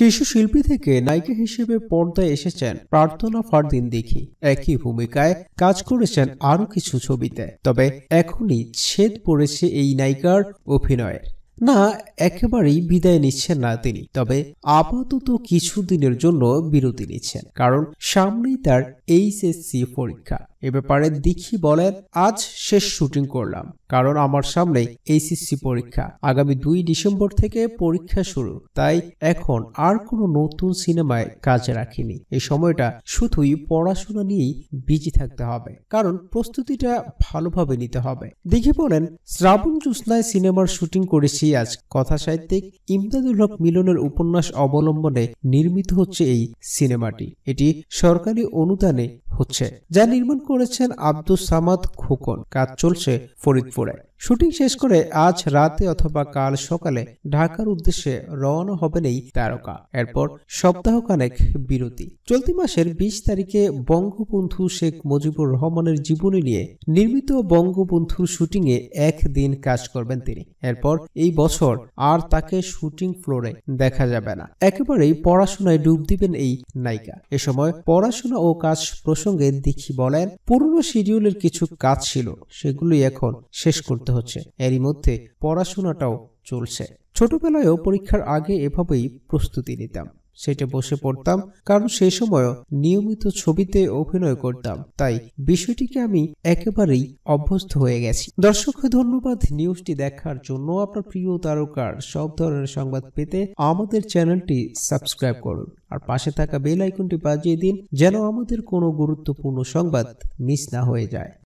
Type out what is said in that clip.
শিশু শিল্পী থেকে নায়িকা হিসেবে পর্দায় এসেছেন প্রার্থনা ফারদিন দেখি। একই ভূমিকায় কাজ করেছেন আরো কিছু ছবিতে, তবে এখনই ছেদ পড়েছে এই নায়িকার অভিনয়ের। না, একেবারেই বিদায় নিচ্ছেন না তিনি, তবে আপাতত কিছুদিনের জন্য বিরতি নিচ্ছেন, কারণ সামনেই তার এইচএসসি পরীক্ষা। এ ব্যাপারে দীঘি বলেন, আজ শেষ শুটিং করলাম, কারণ আমার সামনে এইচএসসি পরীক্ষা। আগামী 2 ডিসেম্বর থেকে পরীক্ষা শুরু, তাই এখন আর কোনো নতুন সিনেমায় কাজ রাখিনি। এই সময়টা শুধুই পড়াশোনা নিয়েই বিজি থাকতে হবে, কারণ প্রস্তুতিটা ভালোভাবে নিতে হবে। দীঘি বলেন, শ্রাবণ জ্যোৎস্নায় সিনেমার শুটিং করেছি আজ। কথা সাহিত্যিক ইমদাদুল হক মিলনের উপন্যাস অবলম্বনে নির্মিত হচ্ছে এই সিনেমাটি। এটি সরকারি অনুদানে হচ্ছে, যা নির্মাণ করেছেন আব্দুস সামাদ খোকন। কাজ চলছে ফরিদপুরে। শুটিং শেষ করে আজ রাতে অথবা কাল সকালে ঢাকার উদ্দেশ্যে রওনা হবেন এই তারকা। এরপর সপ্তাহখানেক বিরতি। চলতি মাসের 20 তারিখে বঙ্গবন্ধু শেখ মুজিবুর রহমানের জীবনী নিয়ে নির্মিত বঙ্গবন্ধুর শুটিংয়ে একদিন কাজ করবেন তিনি। এরপর এই বছর আর তাকে শুটিং ফ্লোরে দেখা যাবে না। একেবারেই পড়াশোনায় ডুব দিবেন এই নায়িকা। এ সময় পড়াশোনা ও কাজ প্রসঙ্গে দীঘি বলেন, পুরনো শিডিউলের কিছু কাজ ছিল, সেগুলি এখন শেষ করতে হচ্ছে। এরই মধ্যে পড়াশোনাটাও চলছে। ছোটবেলায়ও পরীক্ষার আগে এভাবেই প্রস্তুতি নিতাম, সেটা বসে পড়তাম, কারণ সেই সময়ও নিয়মিত ছবিতে অভিনয় করতাম, তাই বিষয়টিকে আমি একেবারেই অভ্যস্ত হয়ে গেছি। দর্শক, ধন্যবাদ নিউজটি দেখার জন্য। আপনার প্রিয় তারকার সব ধরনের সংবাদ পেতে আমাদের চ্যানেলটি সাবস্ক্রাইব করুন আর পাশে থাকা বেল আইকনটি বাজিয়ে দিন, যেন আমাদের কোনো গুরুত্বপূর্ণ সংবাদ মিস না হয়ে যায়।